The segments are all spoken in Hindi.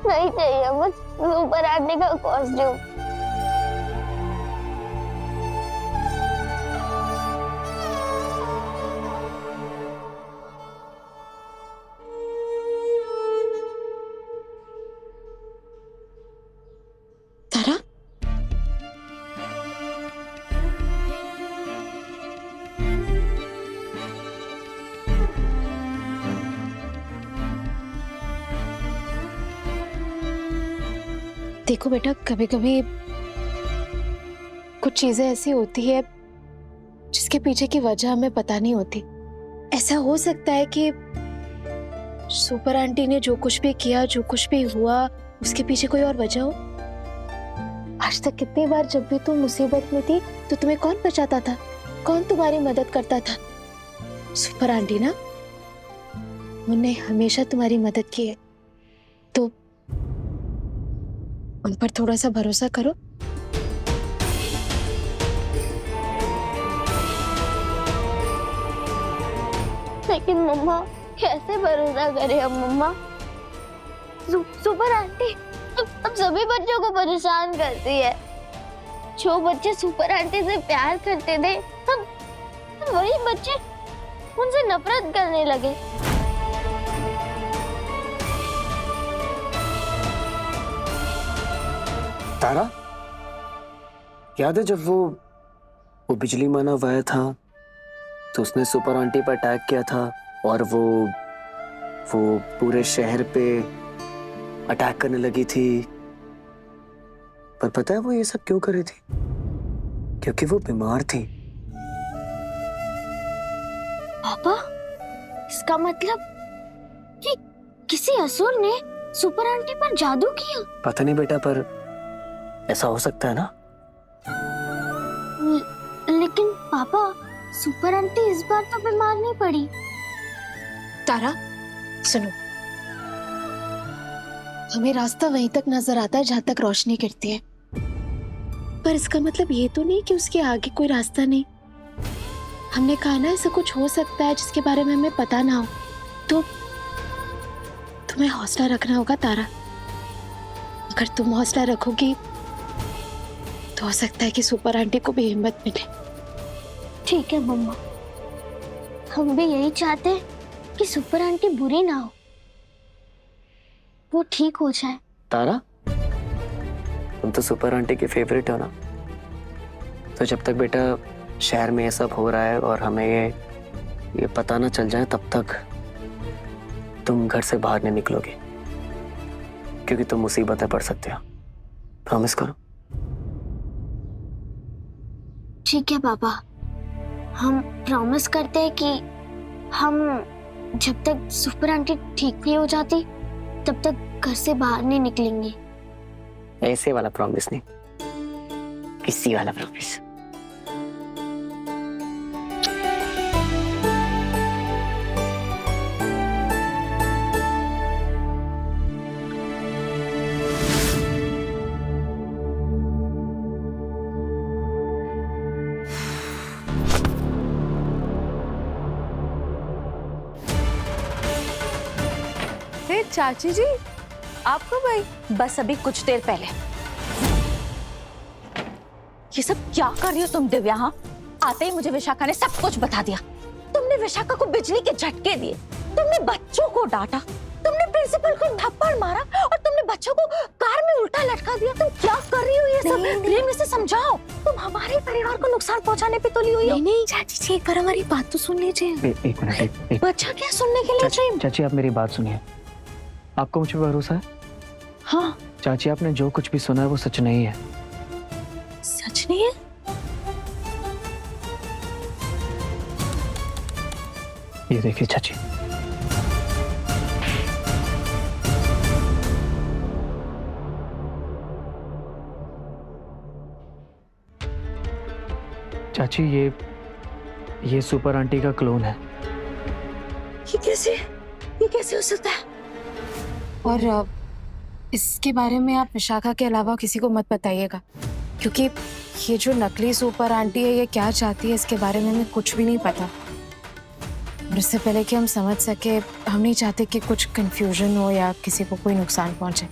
नहीं चाहिए मुझे सुपर आंटी का कॉस्ट्यूम। तारा, देखो बेटा, कभी कभी कुछ चीजें ऐसी होती है जिसके पीछे की वजह हमें पता नहीं होती। ऐसा हो सकता है कि सुपर आंटी ने जो कुछ भी किया, जो कुछ भी हुआ, उसके पीछे कोई और वजह हो। आज तक कितनी बार जब भी तुम मुसीबत में थी तो तुम्हें कौन बचाता था, कौन तुम्हारी मदद करता था? सुपर आंटी ना। उन्होंने हमेशा तुम्हारी मदद की है, तो उन पर थोड़ा सा भरोसा करो। लेकिन मम्मा कैसे भरोसा करें हम मम्मा? सुपर आंटी अब सभी बच्चों को परेशान करती है। जो बच्चे सुपर आंटी से प्यार करते थे अब वही बच्चे उनसे नफरत करने लगे। तारा, याद है जब वो बिजली माना आया था तो उसने सुपर आंटी पर अटैक किया था और वो पूरे शहर पे अटैक करने लगी थी। पर पता है वो ये सब क्यों कर रही थी? क्योंकि वो बीमार थी। पापा, इसका मतलब कि किसी असुर ने सुपर आंटी पर जादू किया? पता नहीं बेटा, पर ऐसा हो सकता है ना। लेकिन पापा, सुपर आंटी इस बार तो बीमार नहीं पड़ी। तारा सुनो, हमें रास्ता वहीं तक नजर आता है जहां तक रोशनी गिरती है, पर इसका मतलब ये तो नहीं कि उसके आगे कोई रास्ता नहीं। हमने कहा ना, ऐसा कुछ हो सकता है जिसके बारे में हमें पता ना हो। तो तुम्हें हौसला रखना होगा तारा। अगर तुम हौसला रखोगी तो हो सकता है कि सुपर आंटी को भी हिम्मत मिले। ठीक है मम्मा, हम भी यही चाहते हैं कि सुपर आंटी बुरी ना हो, वो ठीक हो जाए। तारा, तुम तो सुपर आंटी के फेवरेट हो ना, तो जब तक बेटा शहर में ये सब हो रहा है और हमें ये पता ना चल जाए, तब तक तुम घर से बाहर नहीं निकलोगे, क्योंकि तुम मुसीबत में पड़ सकते हो। प्रॉमिस करो। ठीक है पापा, हम प्रॉमिस करते हैं कि हम जब तक सुपर आंटी ठीक नहीं हो जाती तब तक घर से बाहर नहीं निकलेंगे। ऐसे वाला प्रॉमिस नहीं, इसी वाला प्रॉमिस। चाची जी, आपको भाई बस अभी कुछ देर पहले। ये सब क्या कर रही हो तुम दिव्या? हाँ, आते ही मुझे विशाखा ने सब कुछ बता दिया। तुमने विशाखा को बिजली के झटके दिए, तुमने बच्चों को डांटा, तुमने प्रिंसिपल को थप्पड़ मारा और तुमने बच्चों को कार में उल्टा लटका दिया। तुम क्या कर रही हो ये सब? प्रेम से समझाओ, तुम हमारे परिवार को नुकसान पहुंचाने पे तुली हुई हो। नहीं चाची जी, एक बार हमारी बात तो सुन लीजिए। एक मिनट। बच्चा क्या सुनने के लिए चाहिए? चाची, आप मेरी बात सुनिए। आपको मुझ पर भरोसा है? हाँ। चाची, आपने जो कुछ भी सुना है वो सच नहीं है। सच नहीं है? ये देखिए चाची। चाची, ये सुपर आंटी का क्लोन है। ये कैसे हो सकता है? और इसके बारे में आप विशाखा के अलावा किसी को मत बताइएगा, क्योंकि ये जो नकली सुपर आंटी है ये क्या चाहती है इसके बारे में हमें कुछ भी नहीं पता। और इससे पहले कि हम समझ सके, हम नहीं चाहते कि कुछ कंफ्यूजन हो या किसी को कोई नुकसान पहुंचे।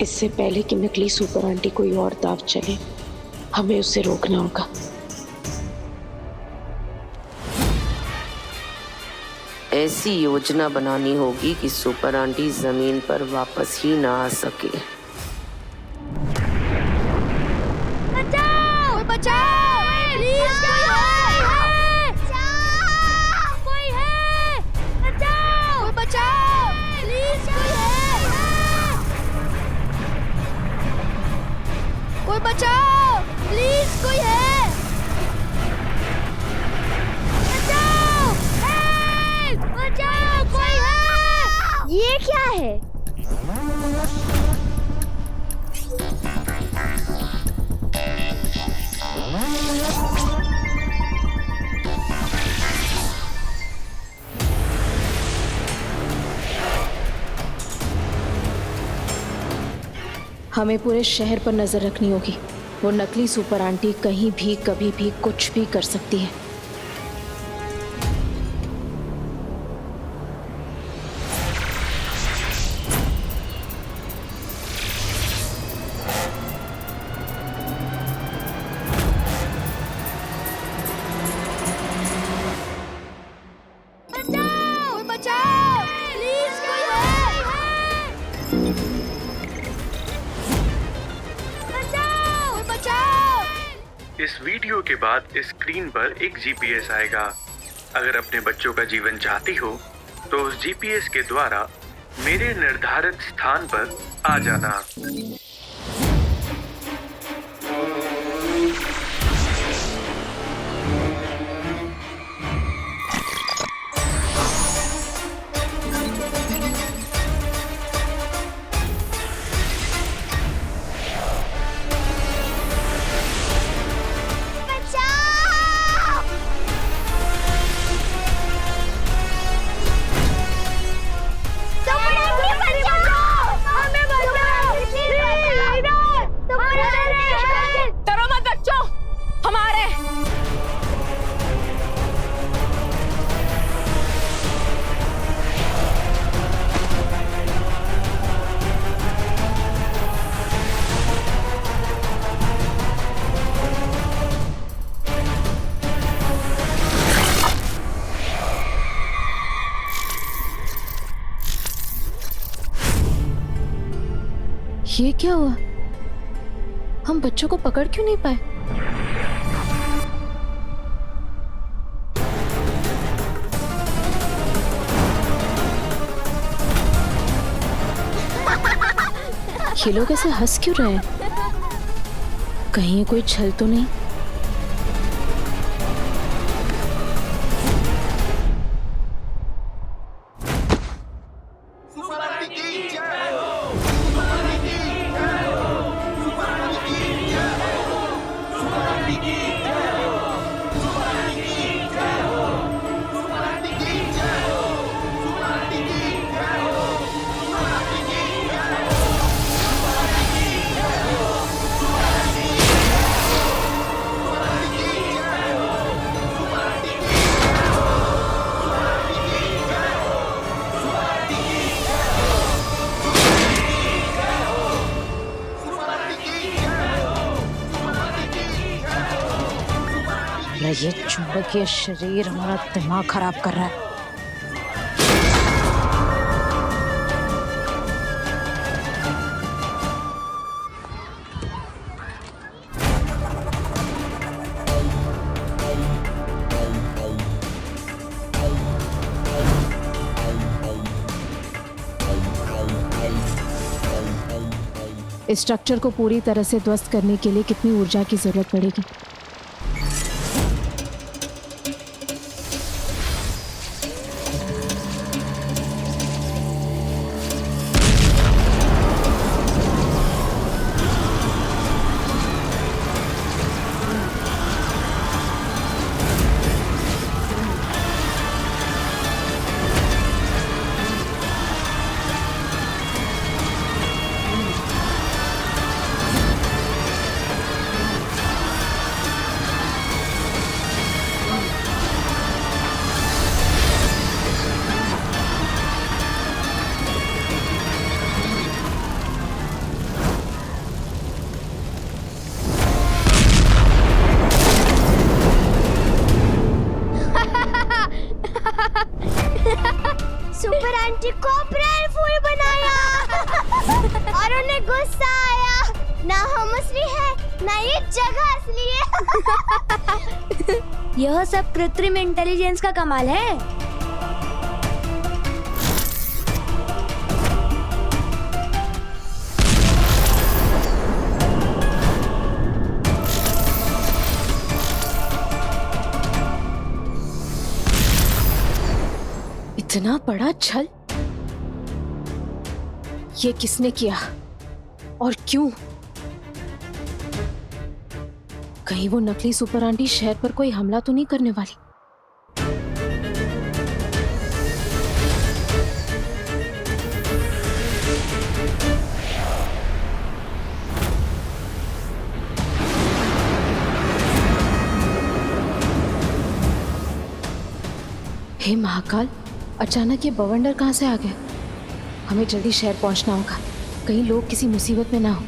इससे पहले कि नकली सुपर आंटी कोई और दाव चले, हमें उसे रोकना होगा। ऐसी योजना बनानी होगी कि सुपर आंटी जमीन पर वापस ही ना आ सके। बचाओ बचाओ, प्लीज कोई है, बचाओ बचाओ, प्लीज कोई बचाओ, प्लीज कोई है, बचाओ, बचाओ कोई है। ये क्या है? हमें पूरे शहर पर नजर रखनी होगी। वो नकली सुपर आंटी कहीं भी कभी भी कुछ भी कर सकती है। बचाओ बचाओ, प्लीज कोई है, बचाओ बचाओ। इस वीडियो के बाद स्क्रीन पर एक जीपीएस आएगा। अगर अपने बच्चों का जीवन चाहती हो तो उस जीपीएस के द्वारा मेरे निर्धारित स्थान पर आ जाना। डरो मत बच्चों, हम आ रहे हैं। ये क्या हुआ? हम बच्चों को पकड़ क्यों नहीं पाए? ये लोग ऐसे हंस क्यों रहे हैं? कहीं ये कोई छल तो नहीं? ये चुंबकीय शरीर हमारा दिमाग खराब कर रहा है। इस स्ट्रक्चर को पूरी तरह से ध्वस्त करने के लिए कितनी ऊर्जा की जरूरत पड़ेगी? सुपर आंटी को अप्रैल फूल बनाया और उन्हें गुस्सा आया। ना हम असली है ना ये जगह असली है। यह सब कृत्रिम इंटेलिजेंस का कमाल है। इतना बड़ा छल ये किसने किया और क्यों? कहीं वो नकली सुपर आंटी शहर पर कोई हमला तो नहीं करने वाली? हे महाकाल, अचानक ये बवंडर कहाँ से आ गया? हमें जल्दी शहर पहुंचना होगा, कहीं लोग किसी मुसीबत में ना हो।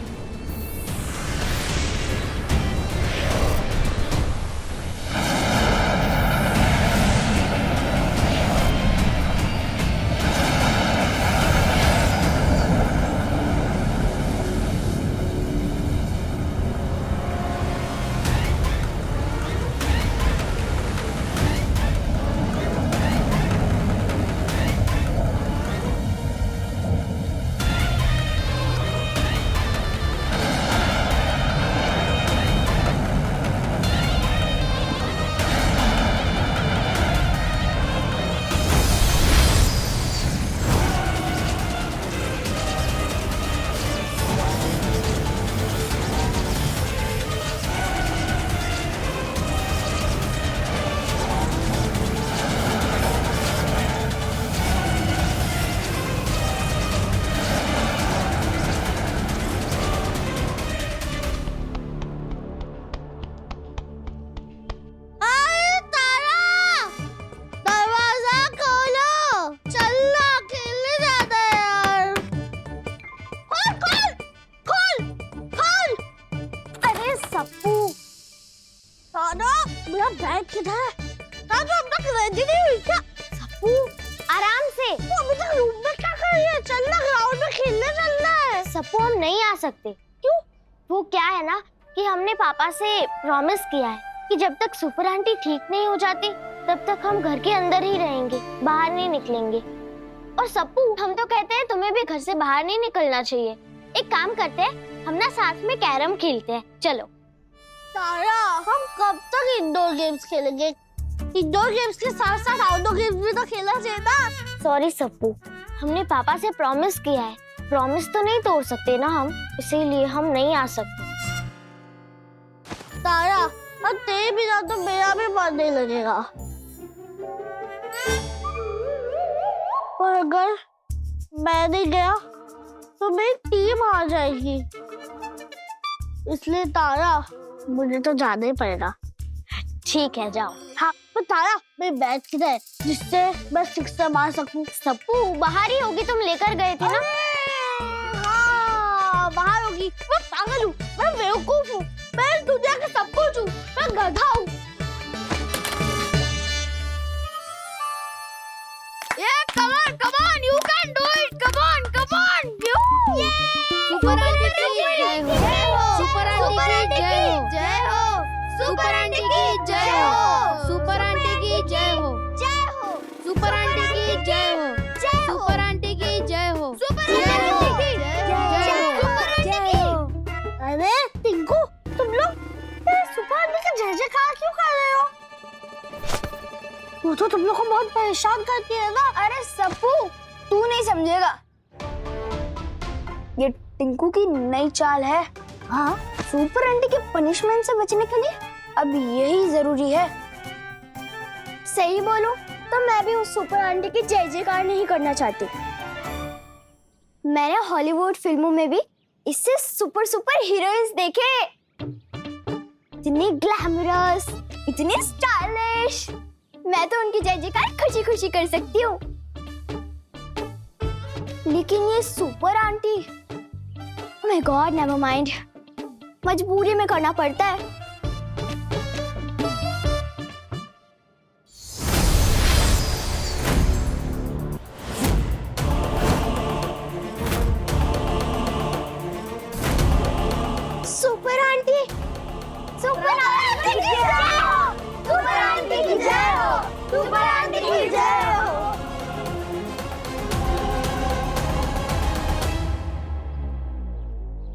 मेरा बैग किधर है? अब तक रेडी नहीं हुई क्या? सप्पू आराम से। वो अभी तक रूम में क्या कर रही है? चलना ग्राउंड में खेलने चलना है। सप्पू हम नहीं आ सकते। क्यों? वो क्या है ना कि हमने पापा से प्रॉमिस किया है कि जब तक सुपर आंटी ठीक नहीं हो जाती तब तक हम घर के अंदर ही रहेंगे, बाहर नहीं निकलेंगे। और सप्पू हम तो कहते हैं तुम्हें भी घर से बाहर नहीं निकलना चाहिए। एक काम करते हैं, हम ना साथ में कैरम खेलते हैं, चलो। तारा, हम कब तक इंडोर गेम्स खेलेंगे? इंडोर गेम्स के साथ साथ आउटडोर गेम्स भी तो खेलना चाहिए ना। सॉरी सप्पू, हमने पापा से प्रॉमिस किया है, प्रॉमिस तो नहीं तोड़ सकते ना हम, इसीलिए हम नहीं आ सकते। तारा, अब तेरे बिना तो मेरा भी मन नहीं लगेगा। और अगर मैं नहीं गया तो मेरी टीम आ जाएगी, इसलिए तारा मुझे तो जाना ही पड़ेगा। ठीक है जाओ। हाँ, पर तारा मेरी बैग किधर है जिससे मैं सिक्सर मार सकूं? सप्पू बाहर ही होगी, तुम लेकर गए थे ना। हाँ, बाहर होगी। मैं पागल हूँ, मैं बेवकूफ हूँ, मैं दुनिया का सब कुछ हूँ, मैं गधा हूँ। Come on, you can do it. Come on, you. Super aunty की जय हो, सुपर आंटी की जय हो, जय हो, सुपर आंटी की जय हो, सुपर आंटी की जय हो, जय हो, सुपर आंटी की जय हो, सुपर आंटी की जय हो, सुपर आंटी की जय हो। अरे टिंकू, तुम लोग सुपर आंटी के जय जयकार क्यों कर रहे हो? वो तो तुम लोग को बहुत परेशान करती है ना। अरे सप्पू, तू नहीं समझेगा, ये टिंकू की नई चाल है। हाँ, सुपर आंटी के पनिशमेंट से बचने के लिए अब यही जरूरी है। सही बोलो तो मैं भी उस सुपर आंटी की जय जयकार नहीं करना चाहती। मैंने हॉलीवुड फिल्मों में भी इससे सुपर हीरोइंस देखे, इतनी ग्लैमरस, इतनी स्टाइलिश। मैं तो उनकी जय जयकार खुशी खुशी कर सकती हूँ, लेकिन ये super aunty, oh my God, never mind, मजबूरी में करना पड़ता है।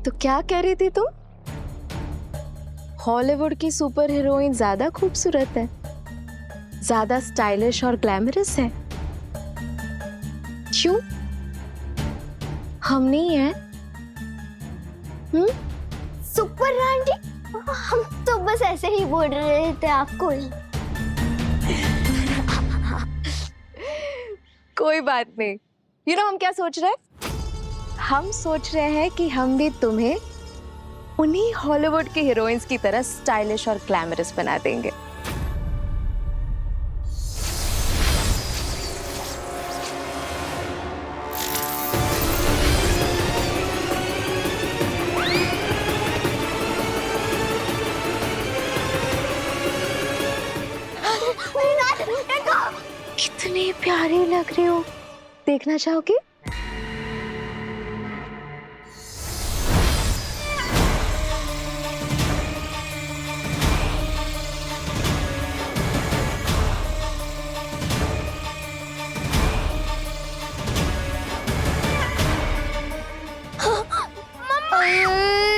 तो क्या कह रही थी तुम? हॉलीवुड की सुपर हीरोइन ज्यादा खूबसूरत है, ज्यादा स्टाइलिश और ग्लैमरस है। क्यों? हम नहीं है? सुपर आंटी, हम तो बस ऐसे ही बोल रहे थे आपको ही। कोई बात नहीं। हम क्या सोच रहे हैं? हम सोच रहे हैं कि हम भी तुम्हें उन्हीं हॉलीवुड की हीरोइंस की तरह स्टाइलिश और ग्लैमरस बना देंगे। कितनी प्यारी लग रही हो, देखना चाहोगे?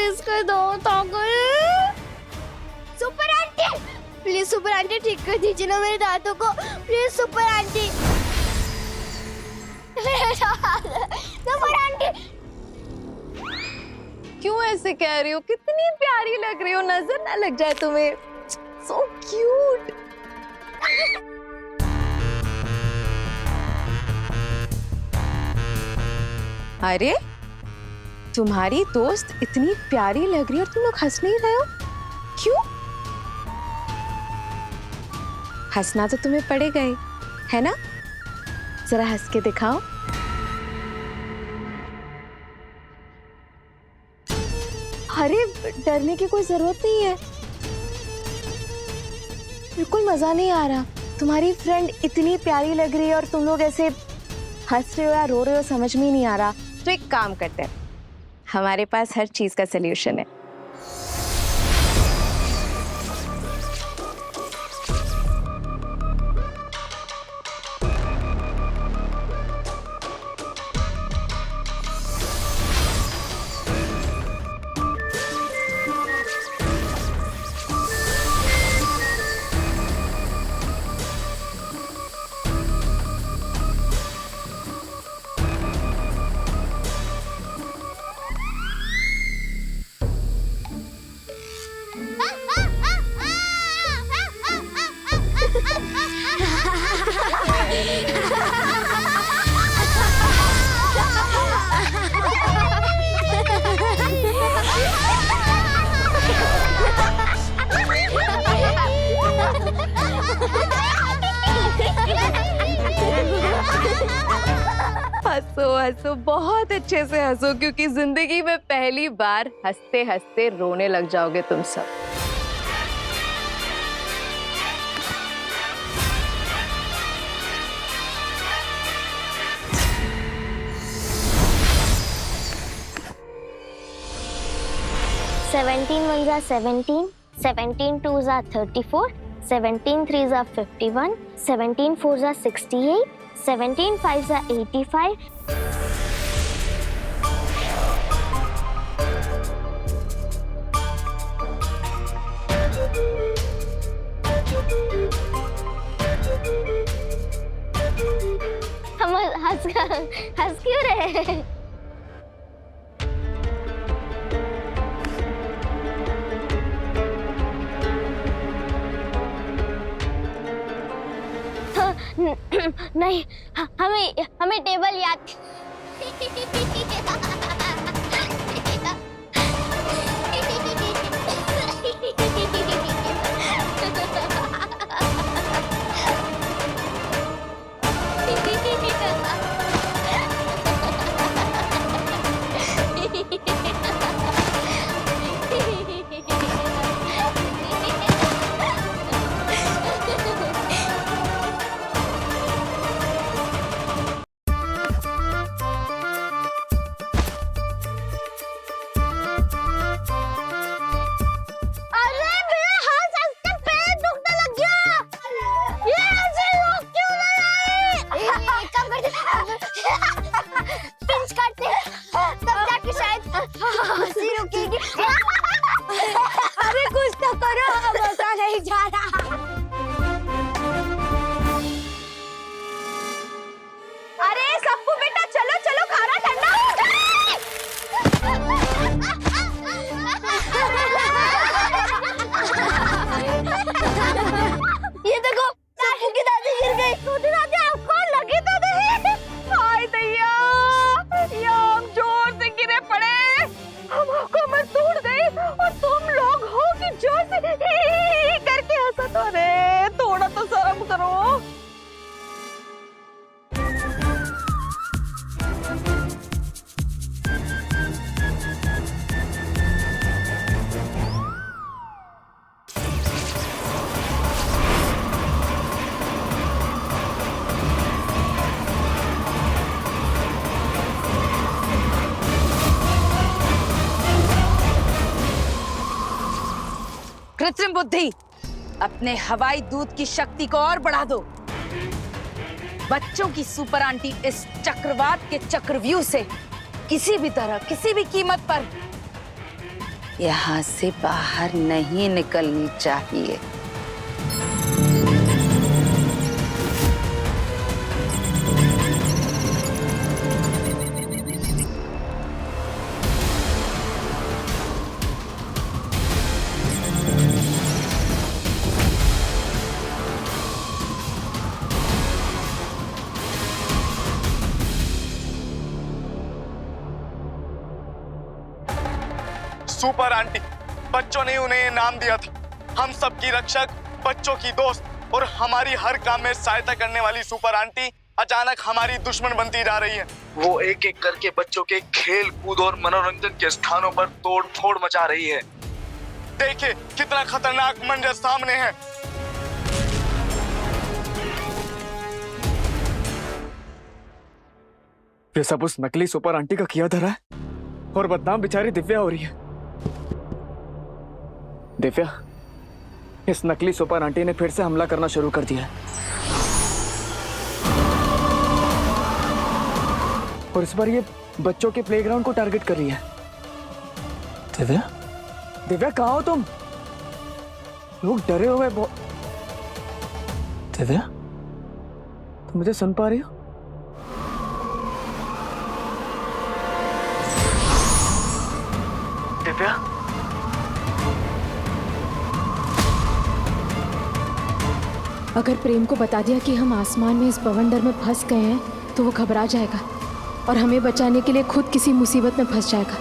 इसका दो ताकत। Super aunty, please super aunty ठीक कर दीजिए ना मेरे दांतों को, please super aunty. Super aunty, क्यों ऐसे कह रही हो? कितनी प्यारी लग रही हो, नजर ना लग जाए तुम्हें। So cute. अरे तुम्हारी दोस्त इतनी प्यारी लग रही है और तुम लोग हंस नहीं रहे हो, क्यों? हंसना तो तुम्हें पड़ेगा ही, है ना? जरा हंस के दिखाओ। अरे डरने की कोई जरूरत नहीं है, बिल्कुल मजा नहीं आ रहा। तुम्हारी फ्रेंड इतनी प्यारी लग रही है और तुम लोग ऐसे हंस रहे हो या रो रहे हो, समझ में ही नहीं आ रहा। तो एक काम करते हैं, हमारे पास हर चीज का सलूशन है। हंसो हंसो, बहुत अच्छे से हंसो, क्योंकि जिंदगी में पहली बार हंसते हंसते रोने लग जाओगे तुम सब। Seventeen 1s are 17, 17 2s are 34, 17 3s are 51, 17 4s are 68, 17 5s are 85. हम हंस क्यों रहे हैं? नहीं, हमें टेबल याद। सूजी राजी आपको लगी तो नहीं? हाय दैया, या हम जोर से गिरे पड़े, हम कमर टूट गई और तुम लोग हो कि जोर से ही करके हंसा तो। रे थोड़ा तो शर्म करो। कृत्रिम बुद्धि, अपने हवाई दूत की शक्ति को और बढ़ा दो। बच्चों की सुपर आंटी इस चक्रवात के चक्रव्यूह से किसी भी तरह, किसी भी कीमत पर यहाँ से बाहर नहीं निकलनी चाहिए। सुपर आंटी, बच्चों ने उन्हें ये नाम दिया था। हम सबकी रक्षक, बच्चों की दोस्त और हमारी हर काम में सहायता करने वाली सुपर आंटी अचानक हमारी दुश्मन बनती जा रही है। वो एक एक करके बच्चों के खेल कूद और मनोरंजन के स्थानों पर तोड़ फोड़ मचा रही है। देखिए कितना खतरनाक मंजर सामने है। ये सब उस नकली सुपर आंटी का किया धरा है और बदनाम बेचारी दिव्या हो रही है। दिव्या, इस नकली सुपर आंटी ने फिर से हमला करना शुरू कर दिया है और इस बार ये बच्चों के प्लेग्राउंड को टारगेट कर रही है। दिव्या, दिव्या कहाँ हो तुम? लोग डरे हुए दिव्या, तुम मुझे सुन पा रही हो? दिव्या, अगर प्रेम को बता दिया कि हम आसमान में इस बवंडर में फंस गए हैं तो वो घबरा जाएगा और हमें बचाने के लिए खुद किसी मुसीबत में फंस जाएगा।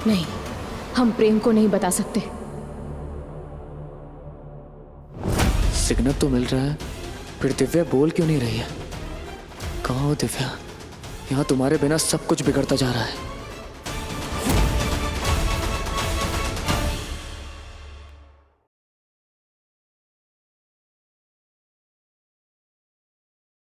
नहीं, हम प्रेम को नहीं बता सकते। सिग्नल तो मिल रहा है, फिर दिव्या बोल क्यों नहीं रही है? कहाँ हो दिव्या? यहाँ तुम्हारे बिना सब कुछ बिगड़ता जा रहा है।